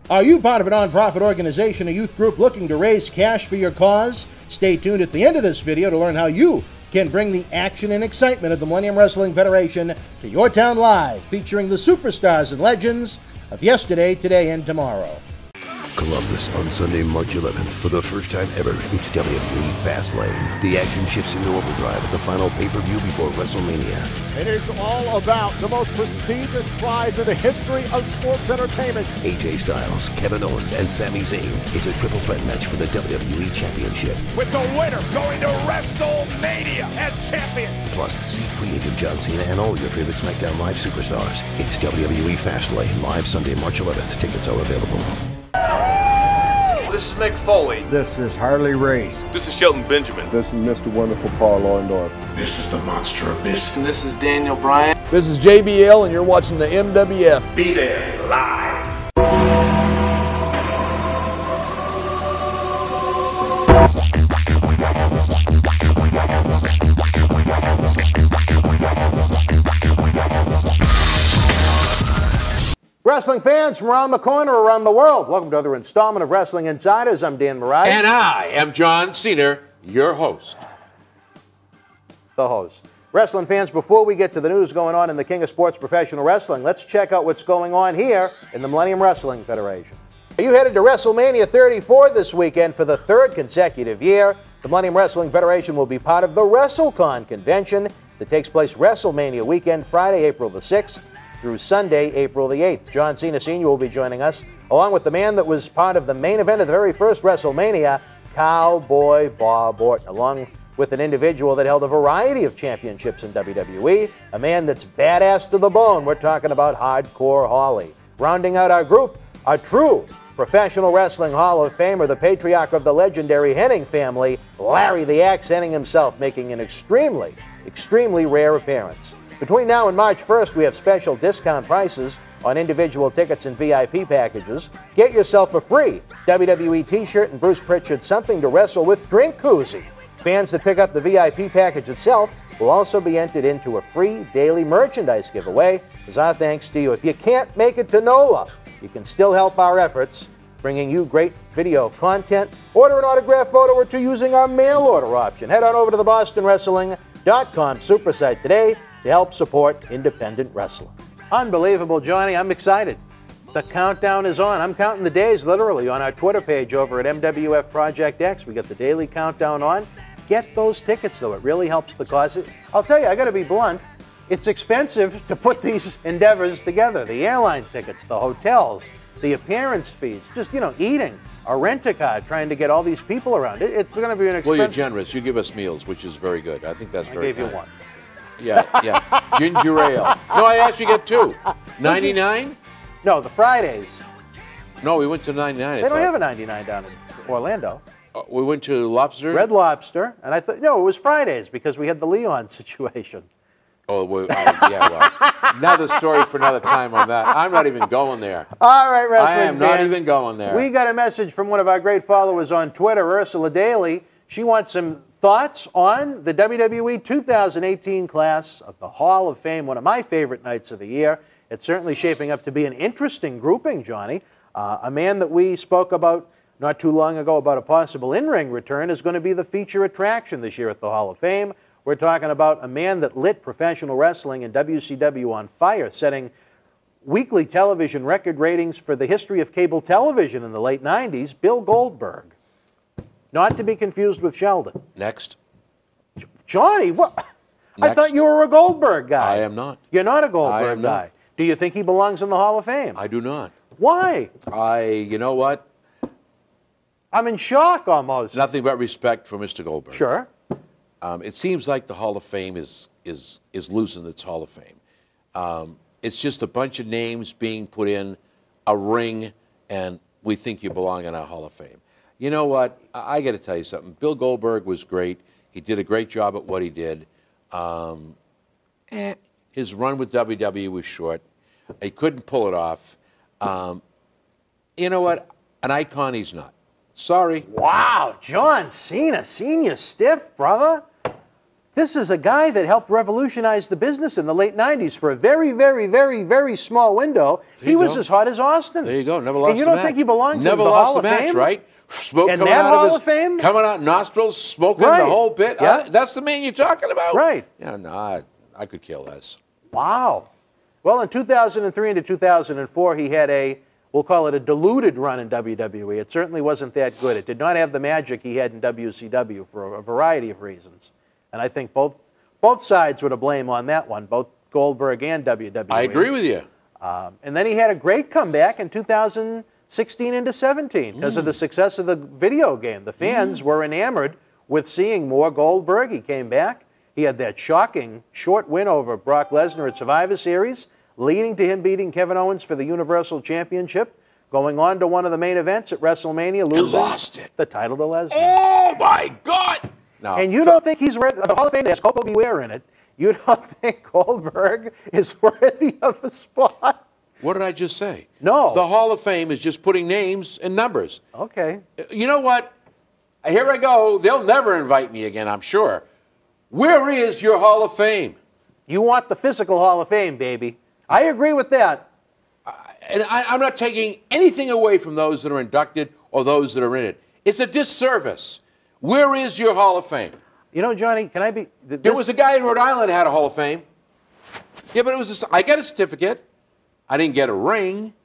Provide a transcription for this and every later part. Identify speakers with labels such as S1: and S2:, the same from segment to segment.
S1: Are you part of a nonprofit organization, a youth group looking to raise cash for your cause? Stay tuned at the end of this video to learn how you can bring the action and excitement of the Millennium Wrestling Federation to your town live, featuring the superstars and legends of yesterday, today, and tomorrow.
S2: Columbus on Sunday, March 11th. For the first time ever, it's WWE Fastlane. The action shifts into overdrive at the final pay-per-view before WrestleMania.
S3: It is all about the most prestigious prize in the history of sports entertainment.
S2: AJ Styles, Kevin Owens, and Sami Zayn. It's a triple threat match for the WWE Championship.
S3: With the winner going to WrestleMania as champion.
S2: Plus, see free agent John Cena and all your favorite SmackDown Live superstars. It's WWE Fastlane, live Sunday, March 11th. Tickets are available.
S4: This is Mick Foley.
S5: This is Harley Race.
S4: This is Shelton Benjamin.
S6: This is Mr. Wonderful Paul Orndorff.
S7: This is the Monster Abyss.
S4: And this is Daniel Bryan.
S8: This is JBL, and you're watching the MWF.
S4: Be there live.
S1: Wrestling fans from around the corner, around the world, welcome to another installment of Wrestling Insiders. I'm Dan Maurice.
S9: And I am John Cena, your host.
S1: The host. Wrestling fans, before we get to the news going on in the King of Sports Professional Wrestling, let's check out what's going on here in the Millennium Wrestling Federation. You headed to WrestleMania 34 this weekend for the third consecutive year. The Millennium Wrestling Federation will be part of the WrestleCon convention that takes place WrestleMania weekend, Friday, April the 6th. Through Sunday, April the 8th. John Cena Sr. will be joining us, along with the man that was part of the main event of the very first WrestleMania, Cowboy Bob Orton, along with an individual that held a variety of championships in WWE, a man that's badass to the bone. We're talking about Hardcore Holly. Rounding out our group, a true professional wrestling Hall of Famer, the patriarch of the legendary Hennig family, Larry the Axe Hennig himself, making an extremely, extremely rare appearance. Between now and March 1st, we have special discount prices on individual tickets and VIP packages. Get yourself a free WWE t-shirt and Bruce Pritchard Something to Wrestle With drink koozie. Fans that pick up the VIP package itself will also be entered into a free daily merchandise giveaway as our thanks to you. If you can't make it to NOLA, you can still help our efforts, bringing you great video content. Order an autograph photo or two using our mail order option. Head on over to the BostonWrestling.com super site today to help support independent wrestling. Unbelievable, Johnny. I'm excited. The countdown is on. I'm counting the days literally on our Twitter page over at MWF Project X. We got the daily countdown on. Get those tickets, though. It really helps the cause. I'll tell you, I got to be blunt. It's expensive to put these endeavors together. The airline tickets, the hotels, the appearance fees, just, eating, a rent-a-car, trying to get all these people around. It's going to be an expensive...
S9: Well, you're generous. You give us meals, which is very good. I think that's very
S1: good. I gave you one.
S9: Yeah. Ginger ale. No, I actually get two. 99?
S1: No, the Fridays.
S9: No, we went to 99.
S1: They don't have a 99 down in Orlando.
S9: We went to Lobster?
S1: Red Lobster. And I thought, no, it was Fridays because we had the Leon situation.
S9: Oh, well, another story for another time on that. I'm not even going there.
S1: All right, wrestling
S9: I am not even going there.
S1: We got a message from one of our great followers on Twitter, Ursula Daly. She wants some thoughts on the WWE 2018 class of the Hall of Fame, one of my favorite nights of the year. It's certainly shaping up to be an interesting grouping, Johnny. A man that we spoke about not too long ago about a possible in-ring return is going to be the feature attraction this year at the Hall of Fame. We're talking about a man that lit professional wrestling and WCW on fire, setting weekly television record ratings for the history of cable television in the late 90s, Bill Goldberg. Not to be confused with Sheldon.
S9: Next.
S1: Johnny, what?
S9: Next.
S1: I thought you were a Goldberg guy.
S9: I am not.
S1: You're not a Goldberg guy.
S9: Not.
S1: Do you think he belongs in the Hall of Fame?
S9: I do not.
S1: Why?
S9: You know what?
S1: I'm in shock almost.
S9: Nothing but respect for Mr. Goldberg.
S1: Sure.
S9: It seems like the Hall of Fame is losing its Hall of Fame. It's just a bunch of names being put in a ring, and we think you belong in our Hall of Fame. You know what? I got to tell you something. Bill Goldberg was great. He did a great job at what he did. His run with WWE was short. He couldn't pull it off. You know what? An icon he's not. Sorry.
S1: Wow, John Cena, senior stiff, brother. This is a guy that helped revolutionize the business in the late 90s for a very, very, very, very small window. He was as hot as Austin.
S9: There you go. Never lost
S1: and you
S9: a
S1: don't
S9: match.
S1: think he belongs
S9: Never
S1: in the
S9: lost
S1: Hall
S9: a
S1: of
S9: match,
S1: Fame?
S9: right? Smoke
S1: In
S9: coming
S1: that
S9: out
S1: Hall
S9: of his
S1: of Fame?
S9: coming out nostrils, smoking
S1: Right.
S9: the whole bit.
S1: Yeah.
S9: That's the man you're talking about,
S1: Right?
S9: Yeah, no, I could care less.
S1: Wow. Well, in 2003 into 2004, he had a, we'll call it a diluted run in WWE. It certainly wasn't that good. It did not have the magic he had in WCW for a variety of reasons. And I think both sides were to blame on that one, both Goldberg and WWE.
S9: I agree with you.
S1: And then he had a great comeback in 2016 into 17 because of the success of the video game. The fans were enamored with seeing more Goldberg. He came back. He had that shocking short win over Brock Lesnar at Survivor Series, leading to him beating Kevin Owens for the Universal Championship, going on to one of the main events at WrestleMania, losing
S9: lost it.
S1: the title to Lesnar.
S9: Oh, my God. No.
S1: And you don't think he's worth the Hall of Fame has Coco Beware in it. You don't think Goldberg is worthy of a spot?
S9: What did I just say?
S1: No.
S9: The Hall of Fame is just putting names and numbers.
S1: Okay.
S9: You know what? Here I go. They'll never invite me again, I'm sure. Where is your Hall of Fame?
S1: You want the physical Hall of Fame, baby. I agree with that.
S9: And I'm not taking anything away from those that are inducted or those that are in it. It's a disservice. Where is your Hall of Fame?
S1: You know, Johnny, can I be...
S9: There was a guy in Rhode Island that had a Hall of Fame. Yeah, but it was I got a certificate. I didn't get a ring,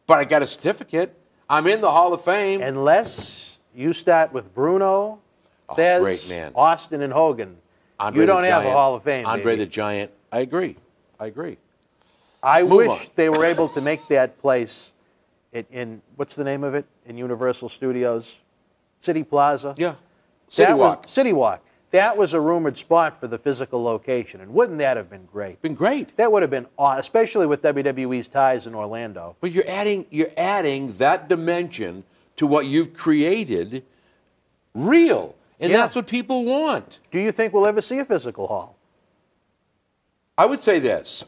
S9: but I got a certificate. I'm in the Hall of Fame.
S1: Unless you start with Bruno, Fez,
S9: great man.
S1: Austin, and Hogan,
S9: Andre
S1: you
S9: the
S1: don't have a
S9: Giant.
S1: Hall of Fame,
S9: Andre
S1: baby.
S9: the Giant. I agree.
S1: I
S9: Move
S1: wish
S9: on.
S1: they were able to make that place in what's the name of it? In Universal Studios? City Plaza?
S9: Yeah. City Walk.
S1: City Walk. That was a rumored spot for the physical location, and wouldn't that have been great?
S9: Been great.
S1: That would have been awesome, especially with WWE's ties in Orlando.
S9: But you're adding that dimension to what you've created real. And that's what people want.
S1: Do you think we'll ever see a physical hall?
S9: I would say this.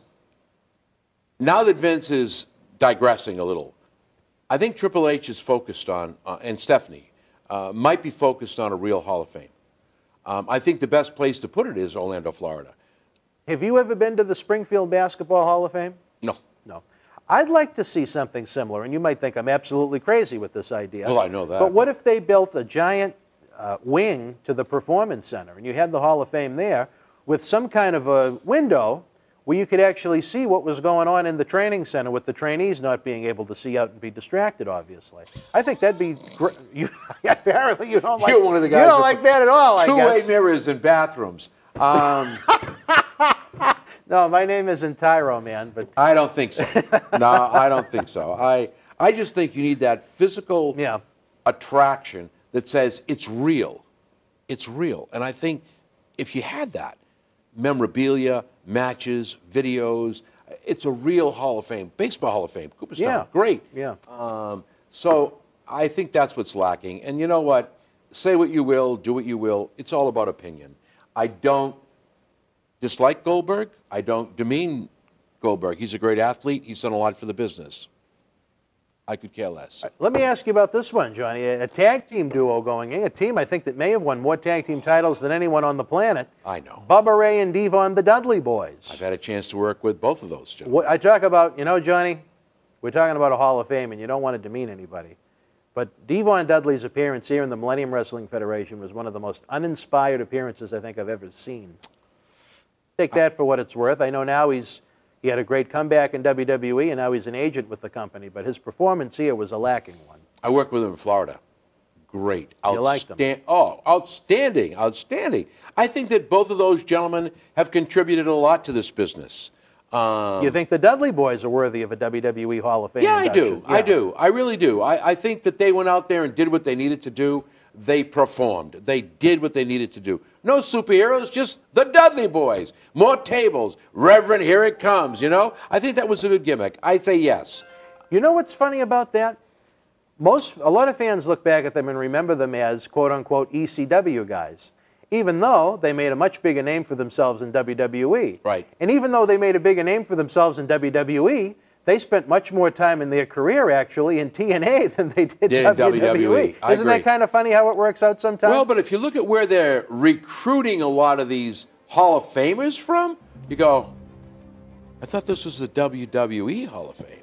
S9: Now that Vince is digressing a little, I think Triple H is focused on, and Stephanie, might be focused on a real Hall of Fame. I think the best place to put it is Orlando, Florida.
S1: Have you ever been to the Springfield Basketball Hall of Fame?
S9: No.
S1: No. I'd like to see something similar, and you might think I'm absolutely crazy with this idea.
S9: Well, I know that.
S1: But what if they built a giant wing to the Performance Center, and you had the Hall of Fame there with some kind of a window where you could actually see what was going on in the training center with the trainees not being able to see out and be distracted, obviously. I think that'd be great. Apparently you don't like,
S9: You're one of the guys
S1: you don't like that at all, I
S9: Two-way
S1: guess.
S9: mirrors in bathrooms.
S1: No, my name isn't Tyro, man. But
S9: I don't think so. No, I don't think so. I just think you need that physical attraction that says it's real. It's real. And I think if you had that, memorabilia, matches, videos, it's a real Hall of Fame. Baseball Hall of Fame. Cooperstown. Great.
S1: Yeah.
S9: So I think that's what's lacking. And you know what? Say what you will, do what you will. It's all about opinion. I don't dislike Goldberg. I don't demean Goldberg. He's a great athlete. He's done a lot for the business. I could care less.
S1: Let me ask you about this one, Johnny. A tag team duo going in. A team I think that may have won more tag team titles than anyone on the planet.
S9: I know.
S1: Bubba Ray and Devon, the Dudley Boys.
S9: I've had a chance to work with both of those gentlemen.
S1: I talk about, you know, Johnny, we're talking about a Hall of Fame, and you don't want to demean anybody. But Devon Dudley's appearance here in the Millennium Wrestling Federation was one of the most uninspired appearances I think I've ever seen. Take that for what it's worth. I know now he had a great comeback in WWE, and now he's an agent with the company. But his performance here was a lacking one.
S9: I worked with him in Florida. Great.
S1: You liked him?
S9: Oh, outstanding. Outstanding. I think that both of those gentlemen have contributed a lot to this business.
S1: You think the Dudley Boys are worthy of a WWE Hall of Fame
S9: Yeah,
S1: induction?
S9: I do. I really do. I think that they went out there and did what they needed to do. They performed. They did what they needed to do. No superheroes, just the Dudley Boys. More tables. Reverend, here it comes, you know? I think that was a good gimmick. I say yes.
S1: You know what's funny about that? A lot of fans look back at them and remember them as quote-unquote ECW guys, even though they made a much bigger name for themselves in WWE.
S9: Right.
S1: And even though they made a bigger name for themselves in WWE, they spent much more time in their career, actually, in TNA than they did in WWE.
S9: agree.
S1: Isn't that kind of funny how it works out sometimes?
S9: Well, but if you look at where they're recruiting a lot of these Hall of Famers from? You go, I thought this was the WWE Hall of Fame.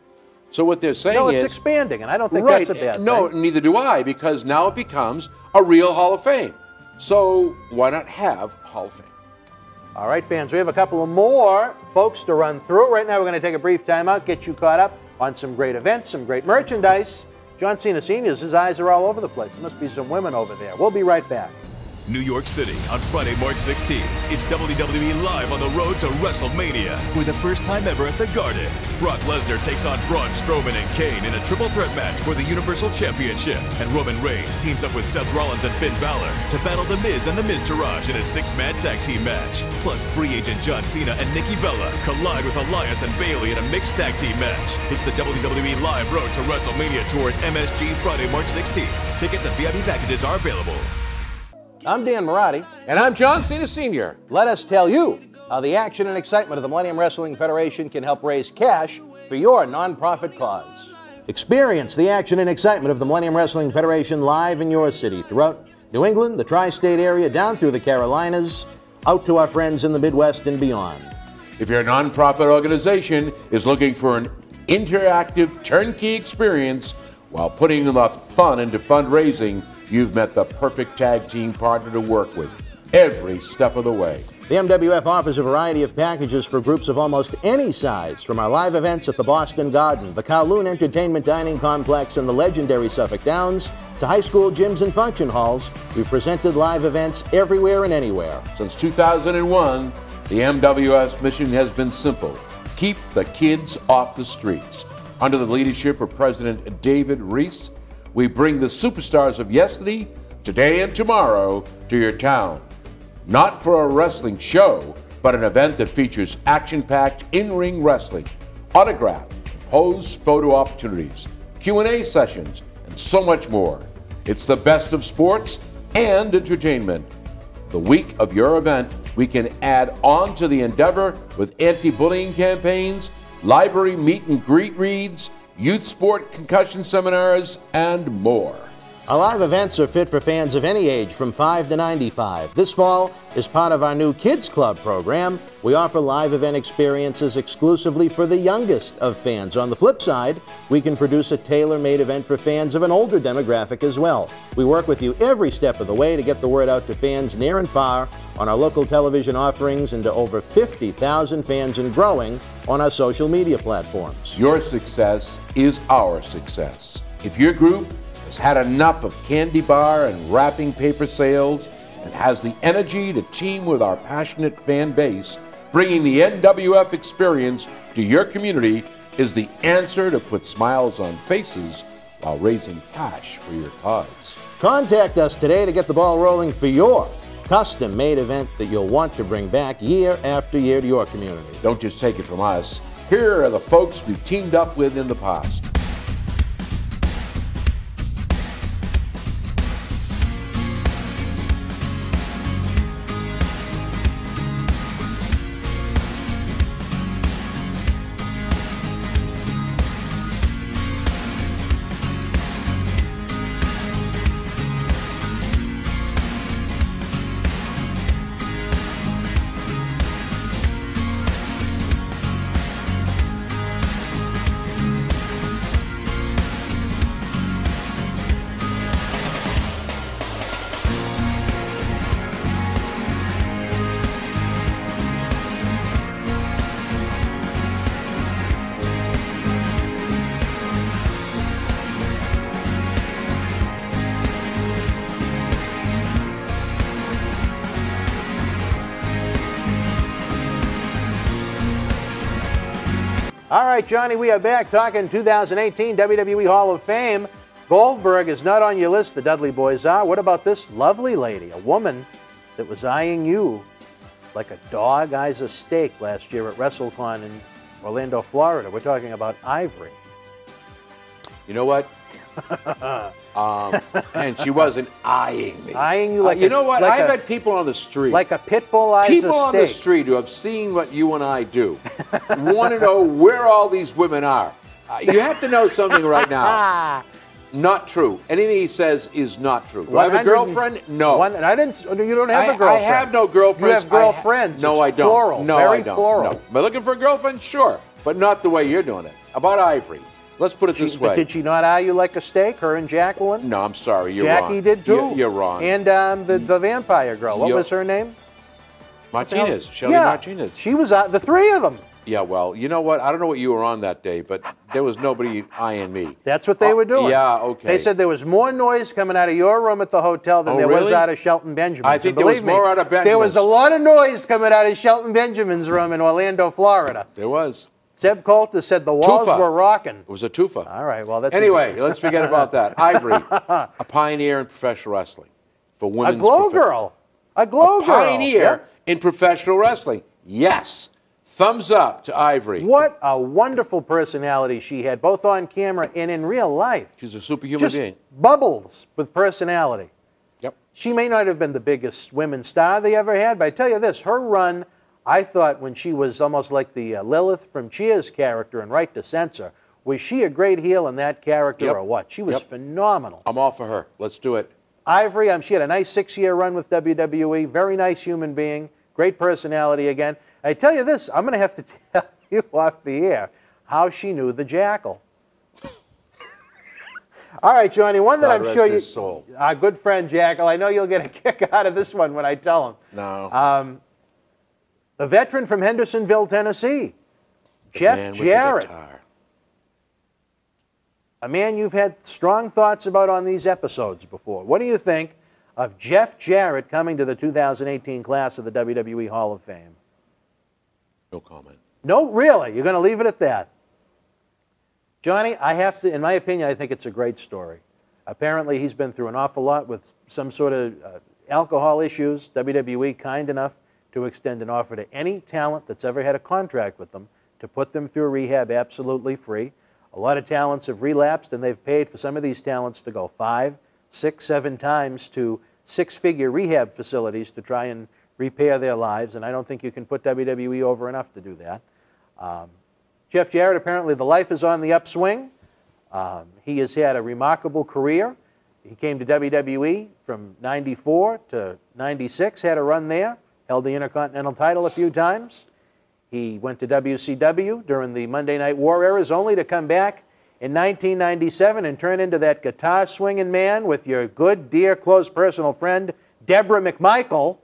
S9: So what they're saying
S1: No,
S9: is...
S1: it's expanding, and I don't think
S9: right,
S1: that's a bad
S9: no,
S1: thing.
S9: neither do I, because now it becomes a real Hall of Fame. So why not have Hall of Fame?
S1: All right, fans, we have a couple of more folks to run through. Right now, we're going to take a brief timeout, get you caught up on some great events, some great merchandise. John Cena Sr.'s, his eyes are all over the place. There must be some women over there. We'll be right back.
S5: New York City on Friday, March 16th. It's WWE Live on the road to WrestleMania for the first time ever at the Garden. Brock Lesnar takes on Braun Strowman and Kane in a triple threat match for the Universal Championship. And Roman Reigns teams up with Seth Rollins and Finn Balor to battle The Miz and The Miztourage in a 6-man tag team match. Plus, free agent John Cena and Nikki Bella collide with Elias and Bayley in a mixed tag team match. It's the WWE Live Road to WrestleMania tour at MSG Friday, March 16th. Tickets and VIP packages are available.
S1: I'm Dan Marotti.
S9: And I'm John Cena Sr.
S1: Let us tell you how the action and excitement of the Millennium Wrestling Federation can help raise cash for your nonprofit cause. Experience the action and excitement of the Millennium Wrestling Federation live in your city, throughout New England, the tri-state area, down through the Carolinas, out to our friends in the Midwest and beyond.
S9: If your nonprofit organization is looking for an interactive turnkey experience while putting the fun into fundraising, you've met the perfect tag team partner to work with every step of the way.
S1: The MWF offers a variety of packages for groups of almost any size, from our live events at the Boston Garden, the Kowloon Entertainment Dining Complex, and the legendary Suffolk Downs, to high school gyms and function halls. We've presented live events everywhere and anywhere.
S9: Since 2001, the MWF's mission has been simple: keep the kids off the streets. Under the leadership of President David Reese, we bring the superstars of yesterday, today, and tomorrow to your town. Not for a wrestling show, but an event that features action-packed in-ring wrestling, autograph, pose photo opportunities, Q&A sessions, and so much more. It's the best of sports and entertainment. The week of your event, we can add on to the endeavor with anti-bullying campaigns, library meet and greet reads, youth sport concussion seminars, and more.
S1: Our live events are fit for fans of any age from 5 to 95. This fall is part of our new Kids Club program. We offer live event experiences exclusively for the youngest of fans. On the flip side, we can produce a tailor-made event for fans of an older demographic as well. We work with you every step of the way to get the word out to fans near and far on our local television offerings and to over 50,000 fans and growing on our social media platforms.
S9: Your success is our success. If your group has had enough of candy bar and wrapping paper sales and has the energy to team with our passionate fan base, bringing the NWF experience to your community is the answer to put smiles on faces while raising cash for your cause.
S1: Contact us today to get the ball rolling for your custom-made event that you'll want to bring back year after year to your community.
S9: Don't just take it from us. Here are the folks we've teamed up with in the past.
S1: All right, Johnny, we are back talking 2018 WWE Hall of Fame. Goldberg is not on your list, the Dudley Boys are. What about this lovely lady, a woman that was eyeing you like a dog eyes a steak last year at WrestleCon in Orlando, Florida? We're talking about Ivory.
S9: You know what? And she wasn't eyeing me.
S1: Eyeing you like
S9: you know what? I've had people on the street.
S1: Like a pit bull eyes
S9: people
S1: a steak.
S9: on the street who have seen what you and I do want to know where all these women are. You have to know something right now. Not true. Anything he says is not true. Do I have a girlfriend? No.
S1: And I didn't. You don't have a girlfriend.
S9: I have no girlfriends.
S1: You have girlfriends.
S9: No,
S1: it's
S9: I don't.
S1: Plural.
S9: No,
S1: Very
S9: I don't.
S1: plural.
S9: No. Am I looking for a girlfriend? Sure, but not the way you're doing it. About Ivory. Let's put it this way.
S1: But did she not eye you like a steak, her and Jacqueline?
S9: No, I'm sorry. You're wrong.
S1: Jackie did too.
S9: You're wrong.
S1: And the vampire girl. What was her name?
S9: Martinez. Shelley Martinez.
S1: She was the three of them.
S9: Yeah, well, you know what? I don't know what you were on that day, but there was nobody eyeing me.
S1: That's what they were doing.
S9: Yeah, okay.
S1: They said there was more noise coming out of your room at the hotel than there was out of Shelton Benjamin's.
S9: I think there was more out of Benjamin's.
S1: There was a lot of noise coming out of Shelton Benjamin's room in Orlando, Florida.
S9: There was.
S1: Seb Coulter said the walls were rocking.
S9: It was a tufa.
S1: All right, well, that's
S9: anyway, let's forget about that. Ivory, a pioneer in professional wrestling for women's.
S1: A glow girl. A glow girl.
S9: Pioneer in professional wrestling. Yes. Thumbs up to Ivory.
S1: What a wonderful personality she had, both on camera and in real life.
S9: She's a superhuman being.
S1: Bubbles with personality.
S9: Yep.
S1: She may not have been the biggest women's star they ever had, but I tell you this, her run, I thought when she was almost like the Lilith from Cheers character in Right to Censor, was she a great heel in that character or what? She was phenomenal.
S9: I'm all for her. Let's do it.
S1: Ivory, she had a nice 6-year run with WWE, very nice human being, great personality again. I tell you this, I'm going to have to tell you off the air how she knew the Jackal. All right, Johnny, one that I'm sure you... Our good friend Jackal, I know you'll get a kick out of this one when I tell him.
S9: No.
S1: A veteran from Hendersonville, Tennessee, Jeff Jarrett. A man you've had strong thoughts about on these episodes before. What do you think of Jeff Jarrett coming to the 2018 class of the WWE Hall of Fame?
S9: No comment.
S1: No, really? You're going to leave it at that? Johnny, I have to, in my opinion, I think it's a great story. Apparently, he's been through an awful lot with some sort of alcohol issues. WWE kind enough to extend an offer to any talent that's ever had a contract with them to put them through rehab absolutely free. A lot of talents have relapsed, and they've paid for some of these talents to go 5, 6, 7 times to 6-figure rehab facilities to try and repair their lives, and I don't think you can put WWE over enough to do that. Jeff Jarrett, apparently the life is on the upswing. He has had a remarkable career. He came to WWE from 94 to 96, had a run there, held the Intercontinental title a few times. He went to WCW during the Monday Night War eras, only to come back in 1997 and turn into that guitar-swinging man with your good, dear, close personal friend, Deborah McMichael.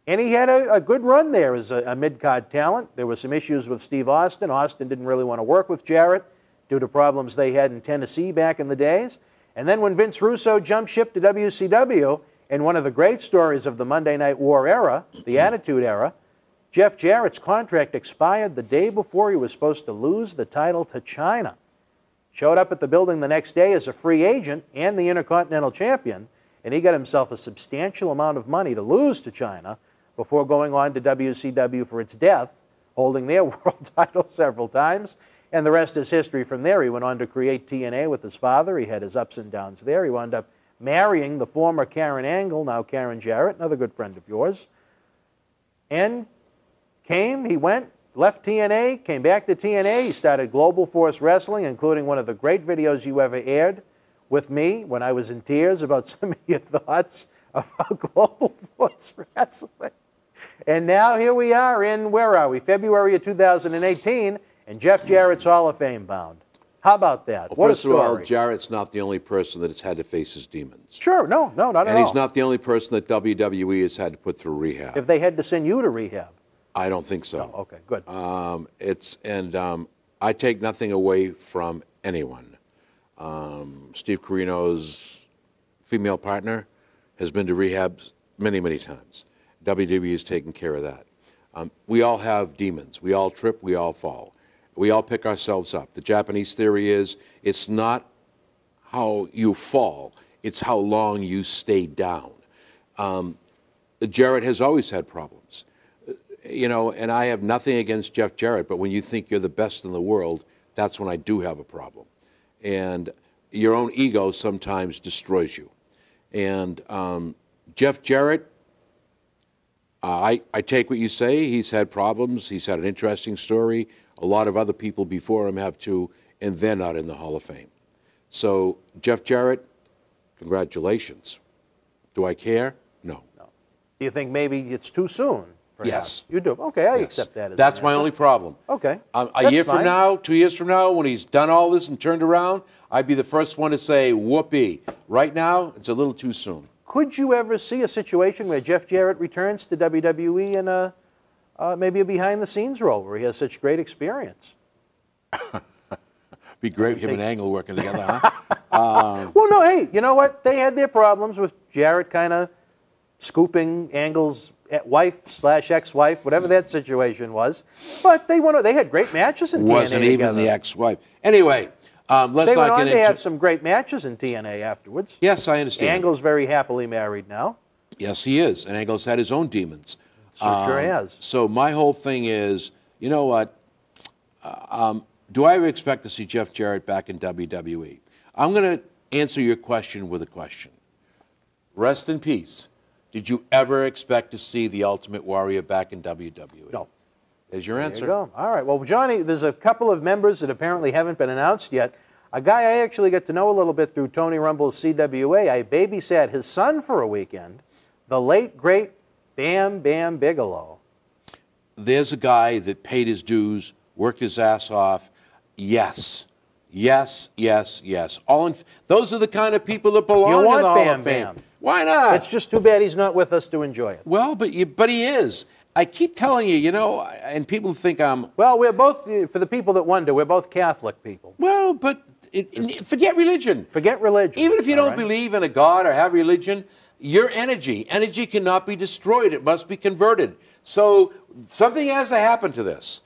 S1: And he had a good run there as a mid-card talent. There were some issues with Steve Austin. Austin didn't really want to work with Jarrett due to problems they had in Tennessee back in the days. And then when Vince Russo jumped ship to WCW, in one of the great stories of the Monday Night War era, the Attitude Era, Jeff Jarrett's contract expired the day before he was supposed to lose the title to China. Showed up at the building the next day as a free agent and the Intercontinental Champion, and he got himself a substantial amount of money to lose to China before going on to WCW for its death, holding their world title several times. And the rest is history from there. He went on to create TNA with his father. He had his ups and downs there. He wound up marrying the former Karen Angle, now Karen Jarrett, another good friend of yours. And he went, left TNA, came back to TNA. He started Global Force Wrestling, including one of the great videos you ever aired with me when I was in tears about some of your thoughts about Global Force Wrestling. And now here we are in, where are we, February of 2018, and Jeff Jarrett's Hall of Fame bound. How about that?
S9: Well,
S1: what
S9: first
S1: a story.
S9: of all, Jarrett's not the only person that has had to face his demons.
S1: Sure, no, not at all.
S9: And he's not the only person that WWE has had to put through rehab.
S1: If they had to send you to rehab.
S9: I don't think so.
S1: No, okay, good.
S9: I take nothing away from anyone. Steve Corino's female partner has been to rehab many, many times. WWE has taken care of that. We all have demons. We all trip. We all fall. We all pick ourselves up. The Japanese theory is it's not how you fall, it's how long you stay down. Jarrett has always had problems. You know, and I have nothing against Jeff Jarrett, but when you think you're the best in the world, that's when I do have a problem. And your own ego sometimes destroys you. And Jeff Jarrett, I take what you say. He's had problems. He's had an interesting story. A lot of other people before him have too, and they're not in the Hall of Fame. So, Jeff Jarrett, congratulations. Do I care? No.
S1: Do you think maybe it's too soon?
S9: Yes.
S1: You do. Okay, I accept that.
S9: That's my only problem.
S1: Okay.
S9: A year from now, 2 years from now, when he's done all this and turned around, I'd be the first one to say, whoopee. Right now, it's a little too soon.
S1: Could you ever see a situation where Jeff Jarrett returns to WWE in maybe a behind-the-scenes role where he has such great experience?
S9: Be great, him and Angle working together, huh?
S1: Well, no, hey, you know what? They had their problems with Jarrett kind of scooping Angle's wife/ex-wife, whatever that situation was. But they had great matches in TNA
S9: Wasn't even
S1: together.
S9: the ex-wife. Anyway, let's
S1: They
S9: not
S1: went on
S9: get
S1: to
S9: into...
S1: have some great matches in TNA afterwards.
S9: Yes, I understand.
S1: Angle's very happily married now.
S9: Yes, he is. And Angle's had his own demons.
S1: Sure has.
S9: So my whole thing is, you know what? Do I ever expect to see Jeff Jarrett back in WWE? I'm going to answer your question with a question. Rest in peace. Did you ever expect to see the Ultimate Warrior back in WWE?
S1: No.
S9: There's your answer.
S1: There you go. All right. Well, Johnny, there's a couple of members that apparently haven't been announced yet. A guy I actually get to know a little bit through Tony Rumble's CWA. I babysat his son for a weekend, the late, great Bam Bam Bigelow.
S9: There's a guy that paid his dues, worked his ass off. Yes. Yes, yes, yes. Those are the kind of people that belong in the Hall of Fame.
S1: Bam.
S9: Why not?
S1: It's just too bad he's not with us to enjoy it.
S9: Well, but he is. I keep telling you, you know, and people think I'm...
S1: Well, we're both, for the people that wonder, we're both Catholic people.
S9: Well, but forget religion.
S1: Forget religion.
S9: Even if you don't believe in a God or have religion, your energy cannot be destroyed. It must be converted. So something has to happen to this,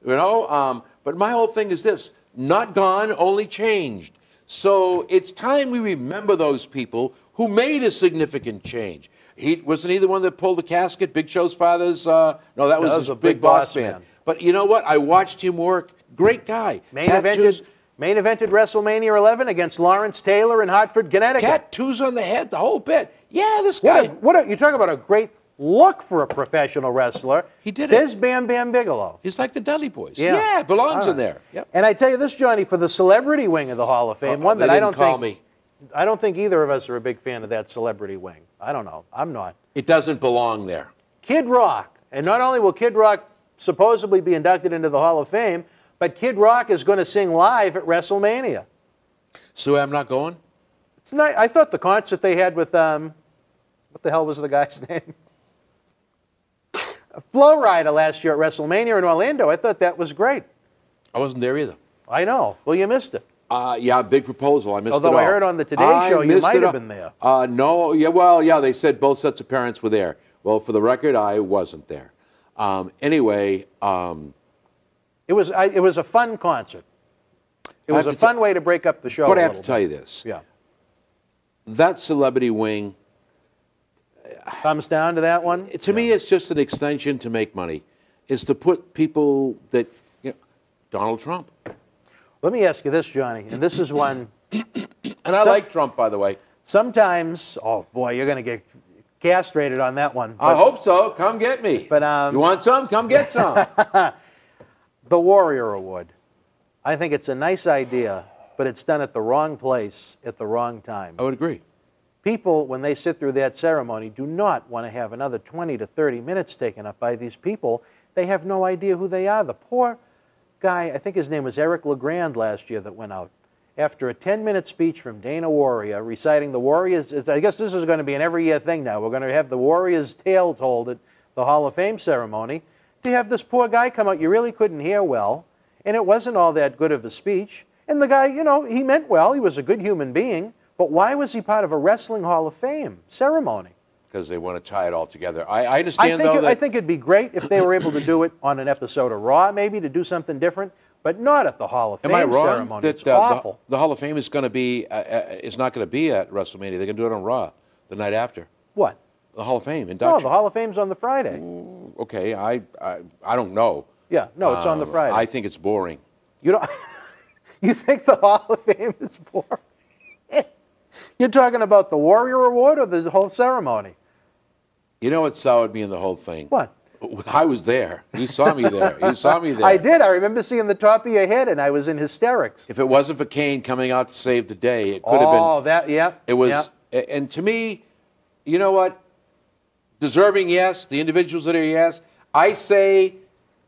S9: you know. But my whole thing is this: not gone, only changed. So it's time we remember those people who made a significant change. Wasn't he the one that pulled the casket? Big Show's father's? No, that was his Big Boss man. But you know what? I watched him work. Great guy.
S1: Main evented WrestleMania 11 against Lawrence Taylor in Hartford, Connecticut.
S9: Tattoos on the head, the whole bit. Yeah, this guy.
S1: You talk about a great look for a professional wrestler.
S9: He did it.
S1: There's Bam Bam Bigelow.
S9: He's like the Dudley Boys.
S1: Yeah,
S9: belongs in there. Yep.
S1: And I tell you this, Johnny, for the celebrity wing of the Hall of Fame, one that I don't think either of us are a big fan of that celebrity wing. I don't know. I'm not.
S9: It doesn't belong there.
S1: Kid Rock. And not only will Kid Rock supposedly be inducted into the Hall of Fame, but Kid Rock is going to sing live at WrestleMania.
S9: So I'm not going?
S1: It's not, I thought the concert they had with, what the hell was the guy's name? Flow Rider last year at WrestleMania in Orlando. I thought that was great.
S9: I wasn't there either.
S1: I know. Well, you missed it.
S9: Yeah, big proposal. I missed it all.
S1: Although I heard on the Today Show you might have been there.
S9: No, yeah, they said both sets of parents were there. Well, for the record, I wasn't there. Anyway,
S1: it was a fun concert. It was a fun way to break up the show.
S9: But I have to tell you this.
S1: Yeah.
S9: That celebrity wing
S1: comes down to that one.
S9: To me, it's just an extension to make money. Is to put people that, Donald Trump.
S1: Let me ask you this, Johnny, and this is one.
S9: And I like Trump, by the way.
S1: Sometimes, oh boy, you're going to get castrated on that one.
S9: I hope so. Come get me.
S1: But
S9: you want some? Come get some.
S1: The Warrior Award. I think it's a nice idea, but it's done at the wrong place at the wrong time.
S9: I would agree.
S1: People, when they sit through that ceremony, do not want to have another 20 to 30 minutes taken up by these people. They have no idea who they are. The poor guy, I think his name was Eric LeGrand last year, that went out after a 10-minute speech from Dana Warrior reciting the Warriors. I guess this is going to be an every year thing now. We're going to have the Warriors' tale told at the Hall of Fame ceremony. To have this poor guy come out, you really couldn't hear well, and it wasn't all that good of a speech. And the guy, he meant well. He was a good human being. But why was he part of a Wrestling Hall of Fame ceremony?
S9: Because they want to tie it all together. I understand,
S1: I think it'd be great if they were able to do it on an episode of Raw, maybe, to do something different, but not at the Hall of Fame ceremony.
S9: Am I wrong?
S1: It's awful.
S9: The Hall of Fame is going to be is not going to be at WrestleMania. They're going to do it on Raw the night after.
S1: What?
S9: The Hall of Fame induction.
S1: No, the Hall of Fame's on the Friday.
S9: Okay, I don't know.
S1: Yeah, no, it's on the Friday.
S9: I think it's boring.
S1: You don't? You think the Hall of Fame is boring? You're talking about the Warrior Award or the whole ceremony?
S9: You know what soured me in the whole thing?
S1: What?
S9: I was there. You saw me there. You saw me there.
S1: I did. I remember seeing the top of your head, and I was in hysterics.
S9: If it wasn't for Kane coming out to save the day, it could have been.
S1: Oh, that, yeah.
S9: It was, and to me, you know what? Deserving, yes. The individuals that are, yes. I say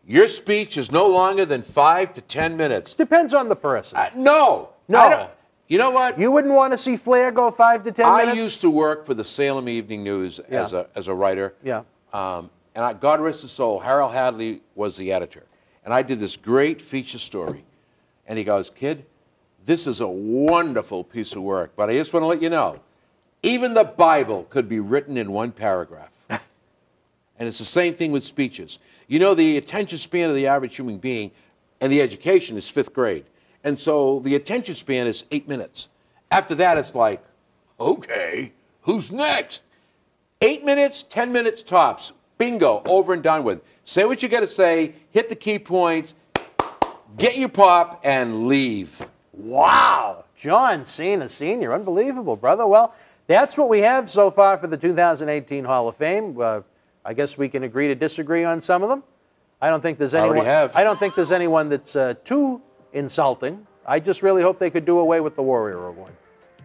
S9: your speech is no longer than 5 to 10 minutes.
S1: Depends on the person.
S9: No.
S1: No.
S9: You know what?
S1: You wouldn't want to see Flair go 5 to 10 minutes?
S9: I used to work for the Salem Evening News as a writer.
S1: Yeah.
S9: And God rest his soul, Harold Hadley was the editor. And I did this great feature story. And he goes, kid, this is a wonderful piece of work, but I just want to let you know, even the Bible could be written in one paragraph. And it's the same thing with speeches. You know, the attention span of the average human being and the education is 5th grade. And so the attention span is 8 minutes. After that, it's like, okay, who's next? 8 minutes, 10 minutes tops. Bingo, over and done with. Say what you got to say, hit the key points, get your pop, and leave.
S1: Wow. John Cena Sr., unbelievable, brother. Well, that's what we have so far for the 2018 Hall of Fame. I guess we can agree to disagree on some of them. I don't think there's anyone. I don't think there's anyone that's too insulting. I just really hope they could do away with the Warrior Award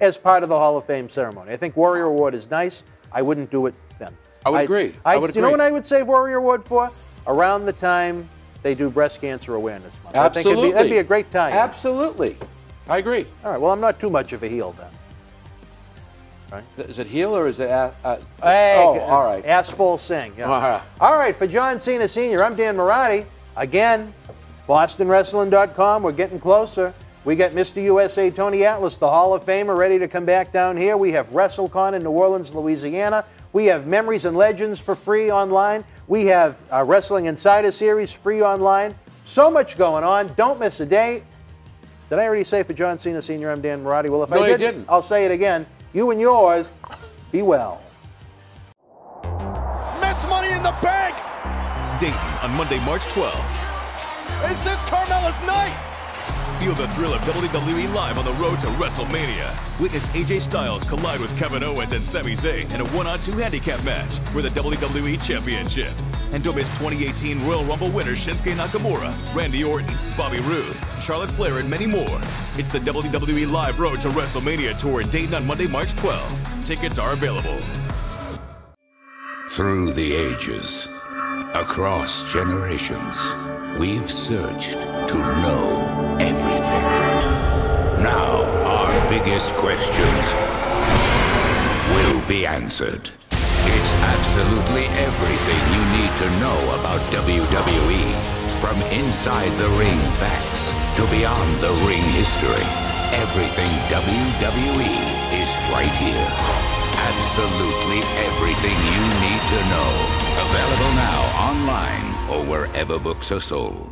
S1: as part of the Hall of Fame ceremony. I think Warrior Award is nice. I wouldn't do it then.
S9: I would agree.
S1: You know what I would save Warrior Award for? Around the time they do Breast Cancer Awareness Month.
S9: Absolutely.
S1: I think that'd be a great time.
S9: Absolutely. I agree.
S1: All right. Well, I'm not too much of a heel then. Right.
S9: Is it heel or is it...
S1: Hey,
S9: all right.
S1: Asphalt Singh. Yeah. All right, for John Cena Sr., I'm Dan Marotti. Again, BostonWrestling.com. We're getting closer. We got Mr. USA Tony Atlas, the Hall of Famer, ready to come back down here. We have WrestleCon in New Orleans, Louisiana. We have Memories and Legends for free online. We have Wrestling Insider Series free online. So much going on. Don't miss a day. Did I already say for John Cena Sr., I'm Dan Marotti? Well, if I didn't, I'll say it again. You and yours, be well.
S3: Miss Money in the Bank!
S5: Dayton on Monday, March 12th.
S3: Is this Carmella's night?
S5: Feel the thrill of WWE live on the road to WrestleMania. Witness AJ Styles collide with Kevin Owens and Sami Zayn in a 1-on-2 handicap match for the WWE Championship. And don't miss 2018 Royal Rumble winner Shinsuke Nakamura, Randy Orton, Bobby Roode, Charlotte Flair, and many more. It's the WWE Live Road to WrestleMania Tour in Dayton on Monday, March 12th. Tickets are available.
S10: Through the ages, across generations, we've searched to know everything. Now, our biggest questions will be answered. It's absolutely everything you need to know about WWE. From inside the ring facts to beyond the ring history. Everything WWE is right here. Absolutely everything you need to know. Available now online or wherever books are sold.